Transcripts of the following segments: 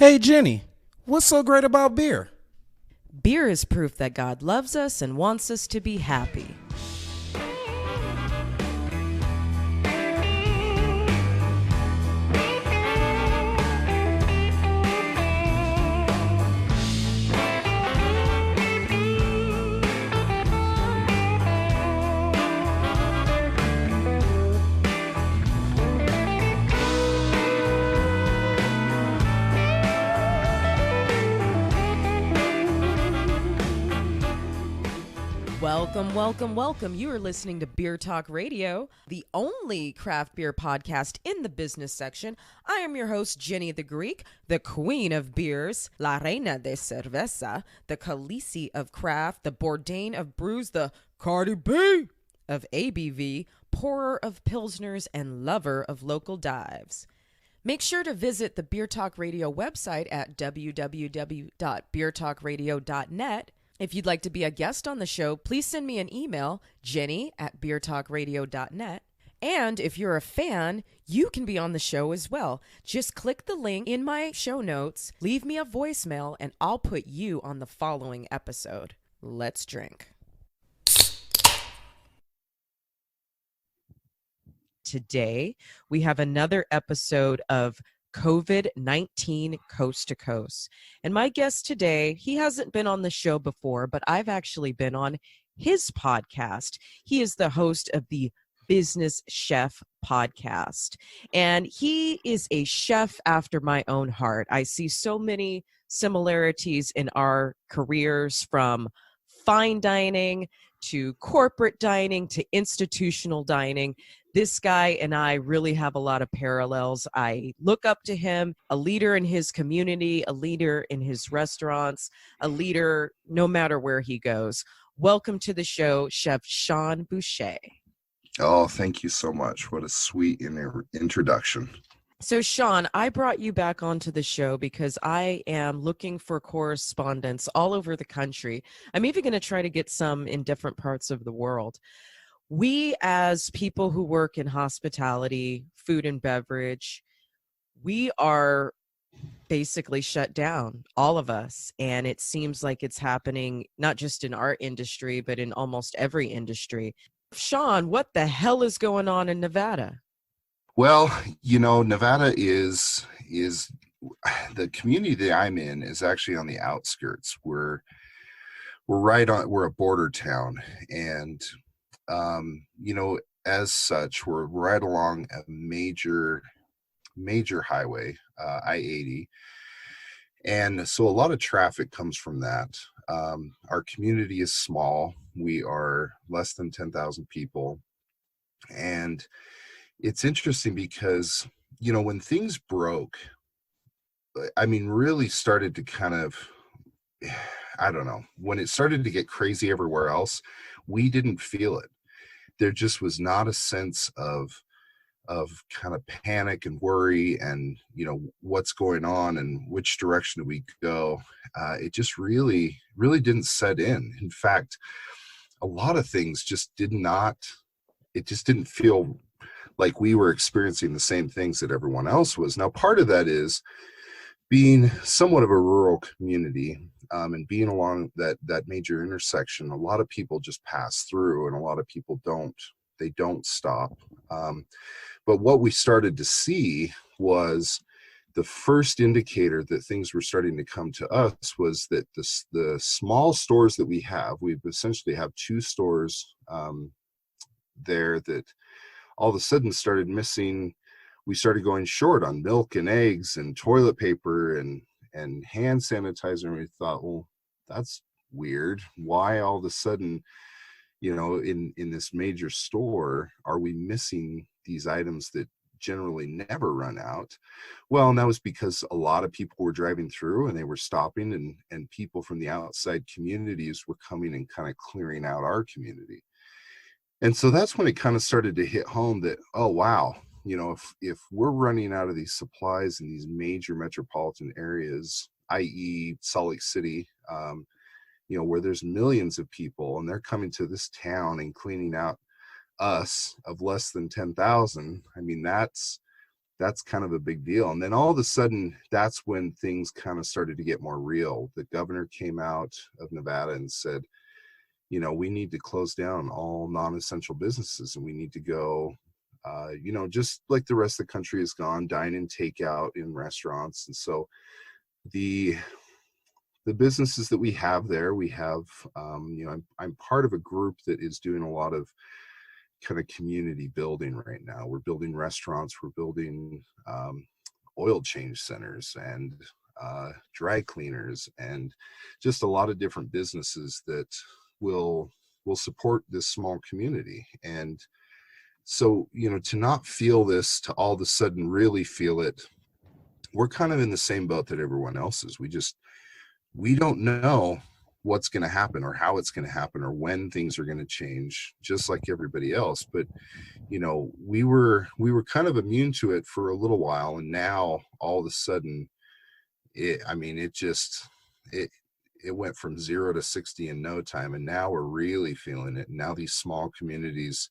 Hey Jenny, what's so great about beer? Beer is proof that God loves us and wants us to be happy. Welcome. You are listening to Beer Talk Radio, the only craft beer podcast in the business section. I am your host, Jenny the Greek, the queen of beers, la reina de cerveza, the Khaleesi of craft, the Bourdain of brews, the Cardi B of ABV, pourer of pilsners, and lover of local dives. Make sure to visit the Beer Talk Radio website at www.beertalkradio.net. If you'd like to be a guest on the show, please send me an email, jenny@beertalkradio.net. And if you're a fan, you can be on the show as well. Just click the link in my show notes, leave me a voicemail, and I'll put you on the following episode. Let's drink. Today, we have another episode of COVID-19 Coast to Coast. And my guest today, he hasn't been on the show before, but I've actually been on his podcast. He is the host of the Business Chef podcast. And he is a chef after my own heart. I see so many similarities in our careers, from fine dining to corporate dining to institutional dining. This guy and I really have a lot of parallels. I look up to him, a leader in his community, a leader in his restaurants, a leader no matter where he goes. Welcome to the show, Chef Sean Boucher. Oh, thank you so much. What a sweet introduction. So, Sean, I brought you back onto the show because I am looking for correspondents all over the country. I'm even going to try to get some in different parts of the world. We, as people who work in hospitality, food and beverage, we are basically shut down, all of us. And it seems like it's happening not just in our industry, but in almost every industry. Sean, what the hell is going on in Nevada? Well, Nevada is the community that I'm in is actually on the outskirts. We're a border town, and as such, we're right along a major highway, I-80. And so a lot of traffic comes from that. Our community is small. We are less than 10,000 people. And it's interesting because, when things broke, really started to kind of, I don't know, when it started to get crazy everywhere else, we didn't feel it. There just was not a sense of kind of panic and worry and, what's going on and which direction do we go. It just really, really didn't set in. In fact, a lot of things just didn't feel like we were experiencing the same things that everyone else was. Now, part of that is being somewhat of a rural community, and being along that major intersection. A lot of people just pass through, and a lot of people don't stop. But what we started to see was the first indicator that things were starting to come to us was that the small stores that we essentially have two stores there that all of a sudden started missing. We started going short on milk and eggs and toilet paper and hand sanitizer. And we thought, well, that's weird. Why all of a sudden, in this major store, are we missing these items that generally never run out? Well, and that was because a lot of people were driving through and they were stopping, and people from the outside communities were coming and kind of clearing out our community. And so that's when it kind of started to hit home that, oh, wow, if we're running out of these supplies in these major metropolitan areas, i.e. Salt Lake City, where there's millions of people and they're coming to this town and cleaning out us of less than 10,000, that's kind of a big deal. And then all of a sudden, that's when things kind of started to get more real. The governor came out of Nevada and said, we need to close down all non-essential businesses, and we need to go, just like the rest of the country has gone, dine and take out in restaurants. And so the businesses that we have there, we have, I'm part of a group that is doing a lot of kind of community building right now. We're building restaurants, we're building oil change centers and dry cleaners, and just a lot of different businesses that will support this small community. And so, to not feel this, to all of a sudden really feel it, we're kind of in the same boat that everyone else is. We don't know what's going to happen or how it's going to happen or when things are going to change, just like everybody else. But we were kind of immune to it for a little while, and now all of a sudden it went from 0 to 60 in no time, and now we're really feeling it. And now these small communities,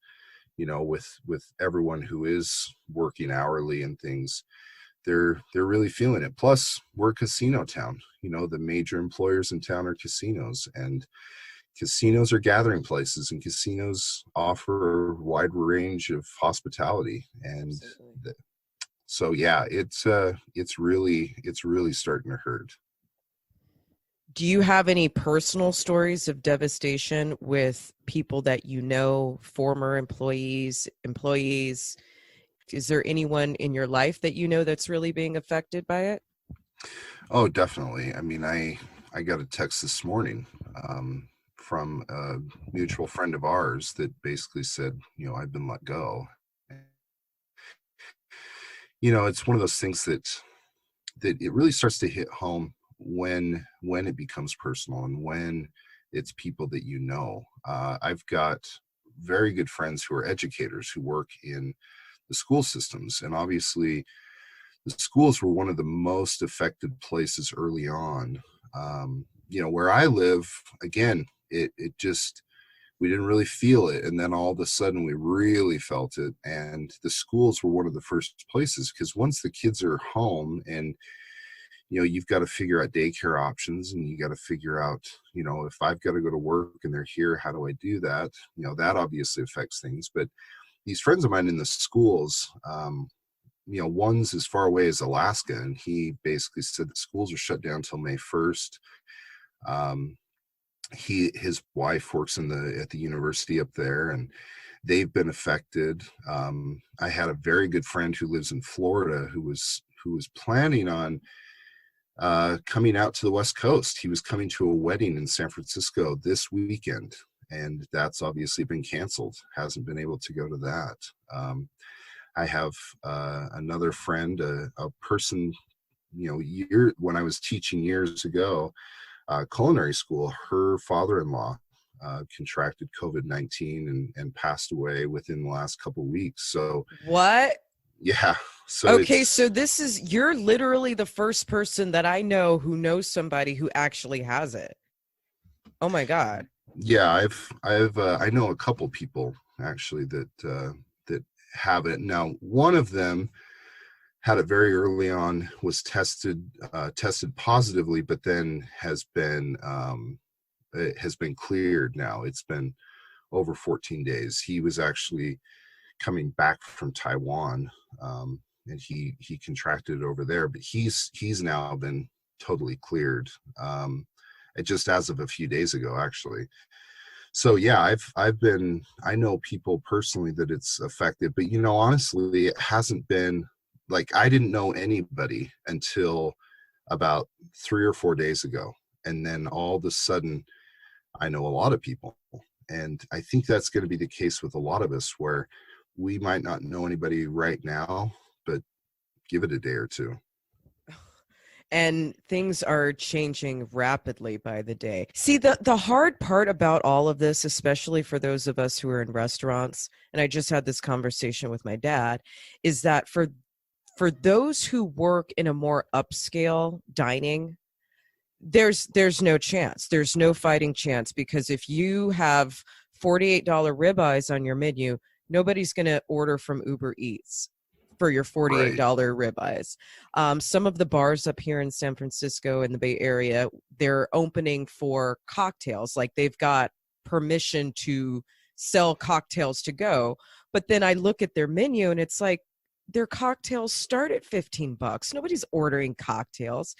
with everyone who is working hourly and things, they're really feeling it. Plus, we're a casino town. The major employers in town are casinos, and casinos are gathering places, and casinos offer a wide range of hospitality. And so, yeah, it's really starting to hurt. Do you have any personal stories of devastation with people that former employees? Is there anyone in your life that that's really being affected by it? Oh, definitely. I mean, I got a text this morning from a mutual friend of ours that basically said, I've been let go. It's one of those things that it really starts to hit home when it becomes personal and when it's people that I've got very good friends who are educators who work in the school systems, and obviously the schools were one of the most affected places early on. Where I live, again, it just, we didn't really feel it, and then all of a sudden we really felt it. And the schools were one of the first places, because once the kids are home and you've got to figure out daycare options, and you got to figure out, if I've got to go to work and they're here, how do I do that? That obviously affects things. But these friends of mine in the schools, one's as far away as Alaska, and he basically said the schools are shut down till May 1st. His wife works at the university up there, and they've been affected. I had a very good friend who lives in Florida who was planning on coming out to the West Coast. He was coming to a wedding in San Francisco this weekend, and that's obviously been canceled. Hasn't been able to go to that. I have another friend, a person, when I was teaching years ago, culinary school, her father-in-law contracted COVID-19 and passed away within the last couple of weeks. So what? Yeah. So okay, so you're literally the first person that I know who knows somebody who actually has it. Oh my God. Yeah, I know a couple people actually that have it. Now, one of them had it very early on, was tested positively, but then has been cleared now. It's been over 14 days. He was actually coming back from Taiwan, and he contracted it over there, but he's now been totally cleared. It just as of a few days ago, actually. So yeah, I know people personally that it's affected, but honestly, it hasn't been like, I didn't know anybody until about 3 or 4 days ago. And then all of a sudden I know a lot of people. And I think that's going to be the case with a lot of us, where we might not know anybody right now, but give it a day or two. And things are changing rapidly by the day. See, the hard part about all of this, especially for those of us who are in restaurants, and I just had this conversation with my dad, is that for those who work in a more upscale dining, there's no chance. There's no fighting chance, because if you have $48 ribeyes on your menu, nobody's going to order from Uber Eats. for your $48 Right. ribeyes. Some of the bars up here in San Francisco in the Bay Area, they're opening for cocktails. Like they've got permission to sell cocktails to go. But then I look at their menu and it's like their cocktails start at $15. Nobody's ordering cocktails.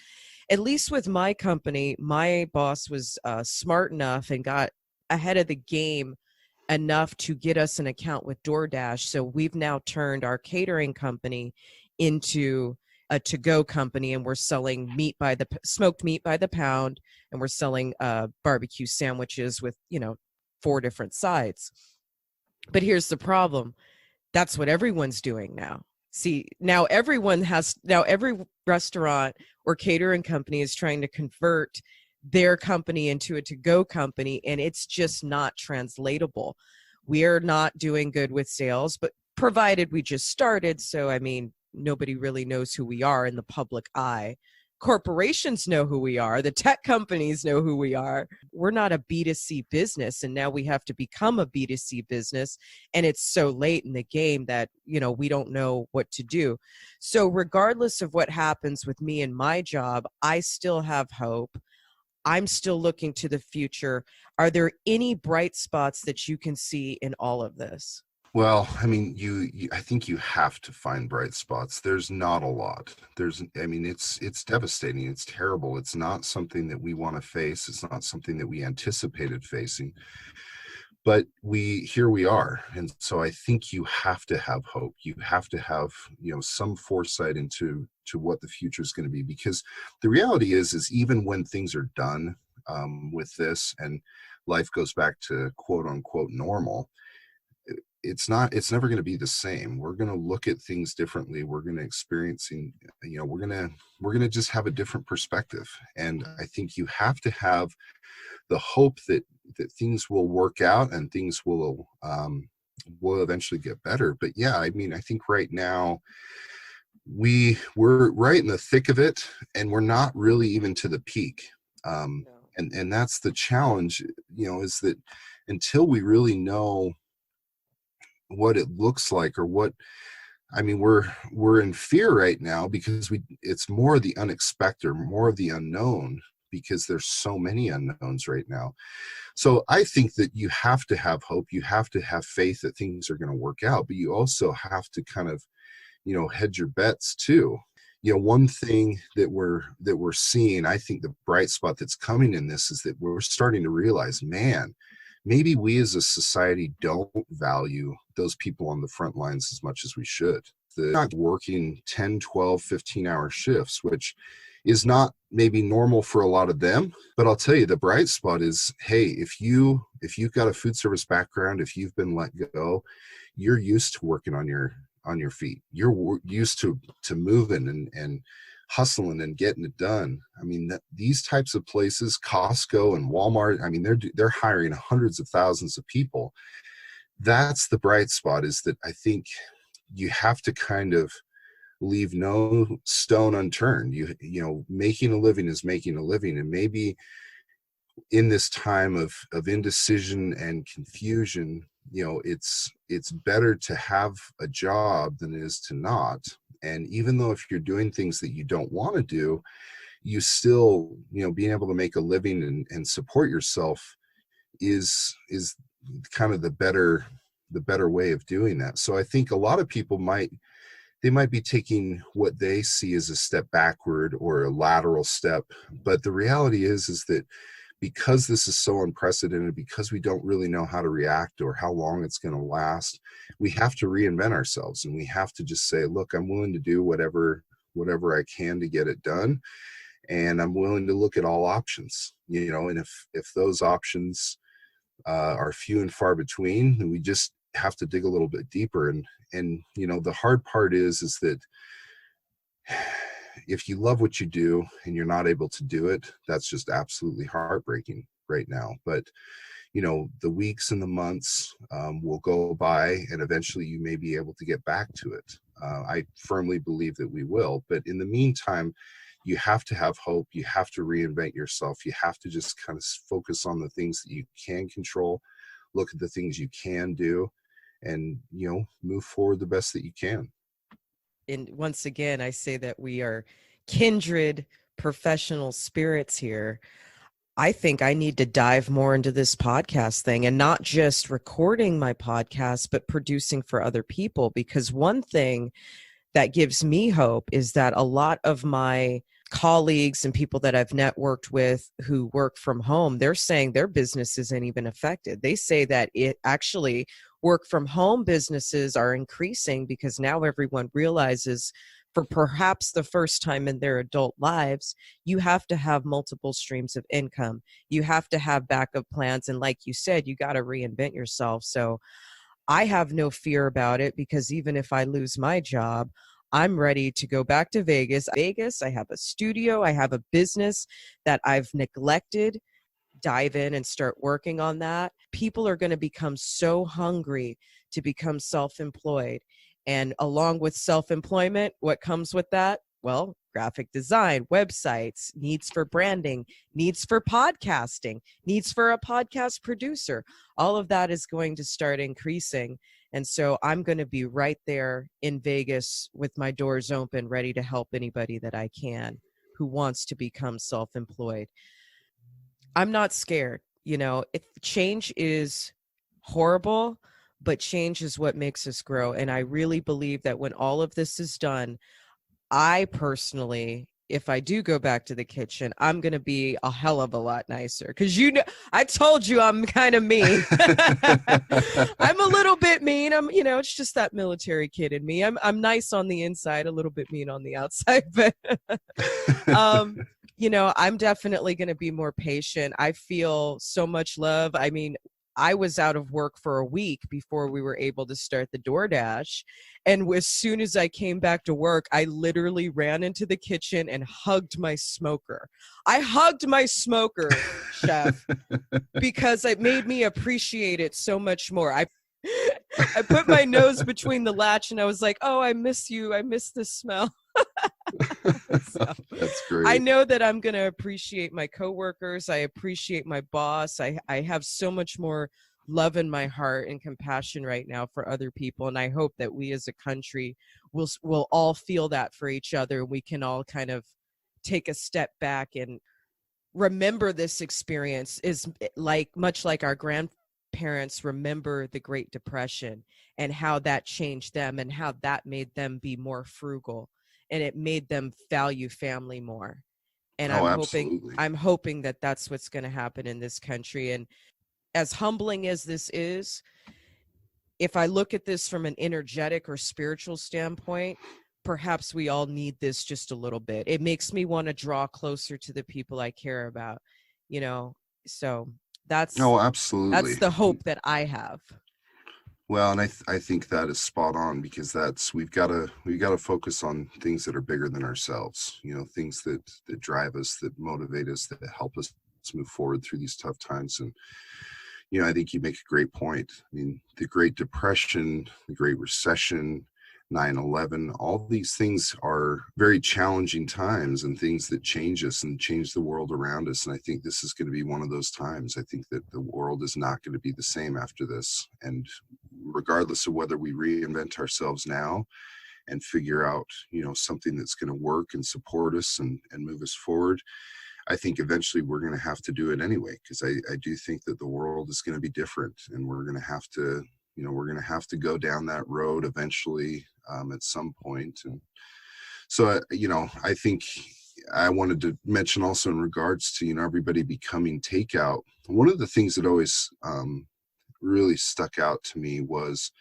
At least with my company, my boss was smart enough and got ahead of the game enough to get us an account with DoorDash. So we've now turned our catering company into a to-go company, and we're selling smoked meat by the pound, and we're selling barbecue sandwiches with 4 different sides. But here's the problem: that's what everyone's doing now. See, now every restaurant or catering company is trying to convert their company into a to-go company, and it's just not translatable. We are not doing good with sales, but provided we just started. So, I mean, nobody really knows who we are in the public eye. Corporations know who we are. The tech companies know who we are. We're not a B2C business, and now we have to become a B2C business. And it's so late in the game that, we don't know what to do. So regardless of what happens with me and my job, I still have hope. I'm still looking to the future. Are there any bright spots that you can see in all of this? Well, I mean, I think you have to find bright spots. There's not a lot. It's devastating. It's terrible. It's not something that we want to face. It's not something that we anticipated facing. But here we are. And so I think you have to have hope. You have to have, some foresight into what the future is going to be, because the reality is even when things are done with this and life goes back to quote unquote normal, it's never going to be the same. We're going to look at things differently. We're going to we're going to just have a different perspective. And I think you have to have the hope that things will work out and things will eventually get better. But yeah, I mean, I think right now we're right in the thick of it, and we're not really even to the peak. And that's the challenge, is that until we really know what it looks like, or we're in fear right now, because it's more of the unexpected, more of the unknown, because there's so many unknowns right now. So I think that you have to have hope. You have to have faith that things are going to work out, but you also have to kind of, hedge your bets too. One thing that we're seeing, I think the bright spot that's coming in this is that we're starting to realize, man, maybe we as a society don't value those people on the front lines as much as we should. They're not working 10, 12, 15-hour shifts, which is not maybe normal for a lot of them. But I'll tell you, the bright spot is, hey, if you've got a food service background, if you've been let go, you're used to working on your feet. You're used to moving and hustling and getting it done. I mean, these types of places, Costco and Walmart, I mean, they're hiring hundreds of thousands of people. That's the bright spot, is that I think you have to kind of leave no stone unturned. Making a living is making a living. And maybe in this time of indecision and confusion, it's better to have a job than it is to not. And even though if you're doing things that you don't want to do, you still, being able to make a living and support yourself is kind of the better way of doing that. So I think a lot of people might be taking what they see as a step backward or a lateral step. But the reality is that because this is so unprecedented, because we don't really know how to react or how long it's going to last, we have to reinvent ourselves, and we have to just say, look, I'm willing to do whatever I can to get it done. And I'm willing to look at all options, and if those options are few and far between, then we just have to dig a little bit deeper. And the hard part is that if you love what you do and you're not able to do it, that's just absolutely heartbreaking right now. But the weeks and the months will go by, and eventually you may be able to get back to it. I firmly believe that we will. But in the meantime, you have to have hope. You have to reinvent yourself. You have to just kind of focus on the things that you can control, look at the things you can do, and move forward the best that you can. and once again, I say that we are kindred professional spirits here. I think I need to dive more into this podcast thing and not just recording my podcast, but producing for other people. Because one thing that gives me hope is that a lot of my colleagues and people that I've networked with who work from home, they're saying their business isn't even affected. They say that it actually work from home businesses are increasing because now everyone realizes for perhaps the first time in their adult lives, you have to have multiple streams of income. You have to have backup plans. And like you said, you got to reinvent yourself. So I have no fear about it because even if I lose my job, I'm ready to go back to Vegas. I have a studio, I have a business that I've neglected. Dive in and start working on that. People are going to become so hungry to become self-employed. And along with self-employment, what comes with that? Well, graphic design, websites, needs for branding, needs for podcasting, needs for a podcast producer. All of that is going to start increasing. And so I'm going to be right there in Vegas with my doors open, ready to help anybody that I can who wants to become self-employed. I'm not scared. You know, if change is horrible, but change is what makes us grow. And I really believe that when all of this is done, I personally, if I do go back to the kitchen, I'm going to be a hell of a lot nicer. Because, you know, I told you I'm kind of mean. I'm a little bit mean. It's just that military kid in me. I'm nice on the inside, a little bit mean on the outside. But, I'm definitely going to be more patient. I feel so much love. I mean, I was out of work for a week before we were able to start the DoorDash. And as soon as I came back to work, I literally ran into the kitchen and hugged my smoker. I hugged my smoker, chef, because it made me appreciate it so much more. I put my nose between the latch and I was like, oh, I miss you. I miss the smell. So, that's great. I know that I'm going to appreciate my coworkers. I appreciate my boss. I have so much more love in my heart and compassion right now for other people. And I hope that we as a country will all feel that for each other. We can all kind of take a step back and remember this experience is much like our grandparents remember the Great Depression and how that changed them and how that made them be more frugal. And it made them value family more. And I'm hoping that that's what's going to happen in this country. And as humbling as this is, if I look at this from an energetic or spiritual standpoint, perhaps we all need this just a little bit. It makes me want to draw closer to the people I care about, so absolutely. That's the hope that I have. Well, and I think that is spot on because we've got to focus on things that are bigger than ourselves, things that drive us, that motivate us, that help us move forward through these tough times. And, I think you make a great point. I mean, the Great Depression, the Great Recession, 9/11, all these things are very challenging times and things that change us and change the world around us. And I think this is going to be one of those times. I think that the world is not going to be the same after this. And regardless of whether we reinvent ourselves now and figure out, something that's going to work and support us and move us forward, I think eventually we're going to have to do it anyway, because I do think that the world is going to be different and we're going to have to go down that road eventually at some point. And so, I think I wanted to mention also in regards to, everybody becoming takeout. One of the things that always really stuck out to me was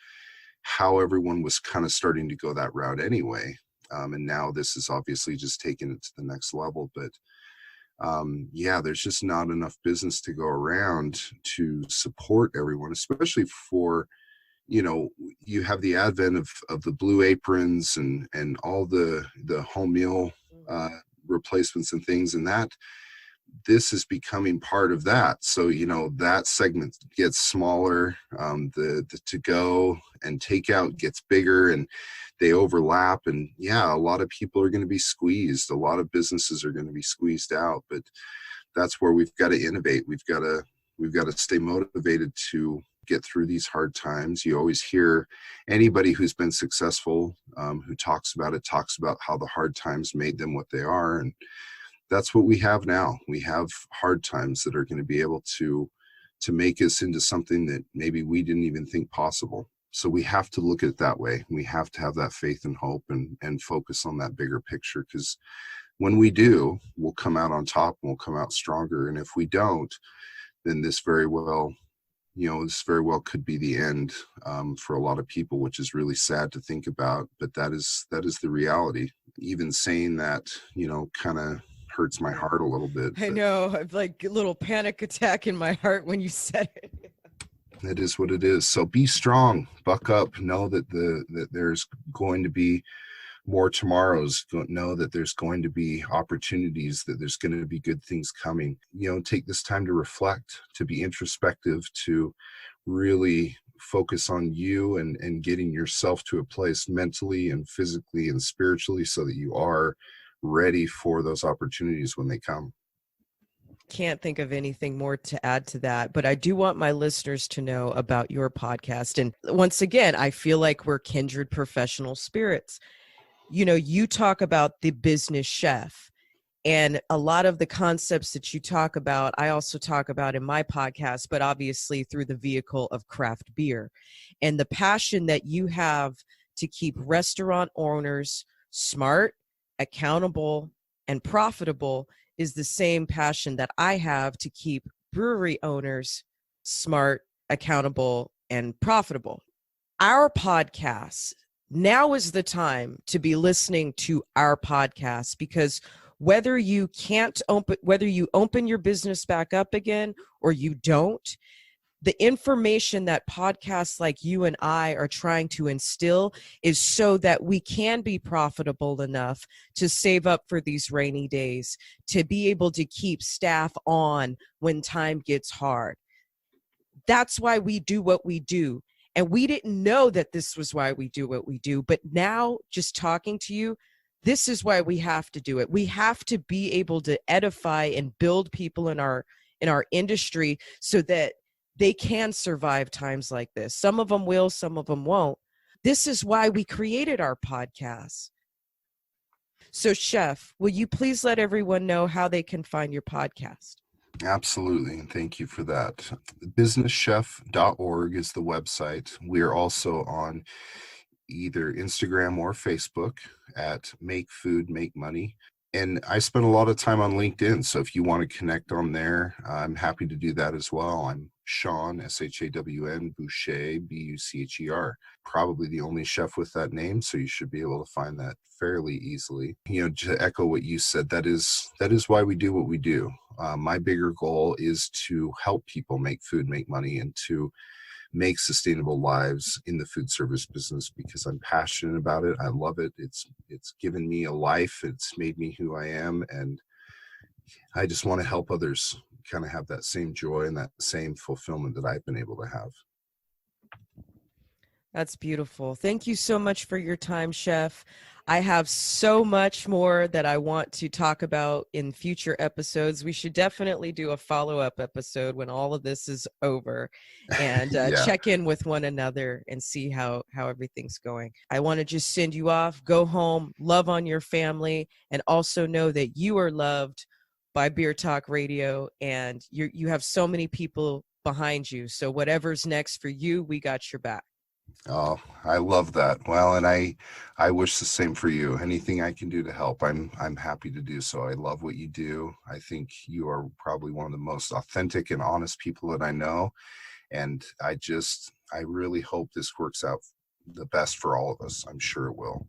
how everyone was kind of starting to go that route anyway. And now this is obviously just taking it to the next level. But there's just not enough business to go around to support everyone, especially for, you have the advent of the blue aprons and all the home meal replacements and things, and that this is becoming part of that. So, that segment gets smaller, the to-go and takeout gets bigger and they overlap. And a lot of people are going to be squeezed. A lot of businesses are going to be squeezed out, but that's where we've got to innovate. We've got to stay motivated to get through these hard times. You always hear anybody who's been successful, who talks about how the hard times made them what they are. And that's what we have now. We have hard times that are going to be able to make us into something that maybe we didn't even think possible. So we have to look at it that way. We have to have that faith and hope and focus on that bigger picture, because when we do, we'll come out on top and we'll come out stronger. And if we don't, then this very well could be the end for a lot of people, which is really sad to think about. But that is the reality. Even saying that, kind of hurts my heart a little bit. I know. I've like a little panic attack in my heart when you said it. It is what it is. So be strong, buck up, know that that there's going to be more tomorrows, know that there's going to be opportunities, that there's going to be good things coming. Take this time to reflect, to be introspective, to really focus on you and getting yourself to a place mentally and physically and spiritually so that you are ready for those opportunities when they come. Can't think of anything more to add to that, but I do want my listeners to know about your podcast. And once again, I feel like we're kindred professional spirits. You talk about the business chef, and a lot of the concepts that you talk about, I also talk about in my podcast, but obviously through the vehicle of craft beer. And the passion that you have to keep restaurant owners smart, accountable, and profitable is the same passion that I have to keep brewery owners smart, accountable, and profitable. Our podcast, now is the time to be listening to our podcast, because whether you open your business back up again or you don't, the information that podcasts like you and I are trying to instill is so that we can be profitable enough to save up for these rainy days, to be able to keep staff on when time gets hard. That's why we do what we do. And we didn't know that this was why we do what we do. But now, just talking to you, this is why we have to do it. We have to be able to edify and build people in our industry so that they can survive times like this. Some of them will, some of them won't. This is why we created our podcast. So, Chef, will you please let everyone know how they can find your podcast? Absolutely. And thank you for that. businesschef.org is the website. We are also on either Instagram or Facebook at Make Food, Make Money. And I spend a lot of time on LinkedIn. So if you want to connect on there, I'm happy to do that as well. I'm Shawn, S-H-A-W-N, Boucher, B-U-C-H-E-R. Probably the only chef with that name, so you should be able to find that fairly easily. To echo what you said, that is why we do what we do. My bigger goal is to help people make food, make money, and to make sustainable lives in the food service business, because I'm passionate about it. I love it. It's given me a life. It's made me who I am. And I just want to help others kind of have that same joy and that same fulfillment that I've been able to have. That's beautiful. Thank you so much for your time, Chef. I have so much more that I want to talk about in future episodes. We should definitely do a follow-up episode when all of this is over and check in with one another and see how everything's going. I want to just send you off, go home, love on your family, and also know that you are loved by Beer Talk Radio, and you have so many people behind you. So whatever's next for you, we got your back. Oh, I love that. Well, and I wish the same for you. Anything I can do to help, I'm happy to do so. I love what you do. I think you are probably one of the most authentic and honest people that I know. And I really hope this works out the best for all of us. I'm sure it will.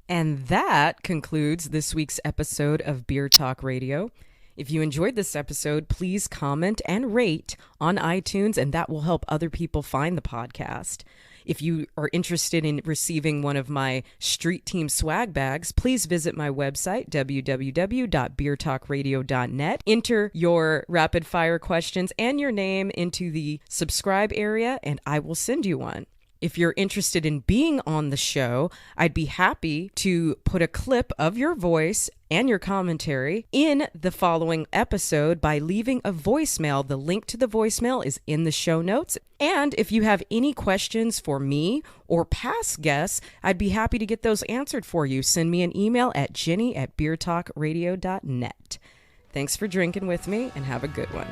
And that concludes this week's episode of Beer Talk Radio. If you enjoyed this episode, please comment and rate on iTunes, and that will help other people find the podcast. If you are interested in receiving one of my Street Team swag bags, please visit my website, www.beertalkradio.net. Enter your rapid fire questions and your name into the subscribe area, and I will send you one. If you're interested in being on the show, I'd be happy to put a clip of your voice and your commentary in the following episode by leaving a voicemail. The link to the voicemail is in the show notes. And if you have any questions for me or past guests, I'd be happy to get those answered for you. Send me an email at jenny@beertalkradio.net. Thanks for drinking with me, and have a good one.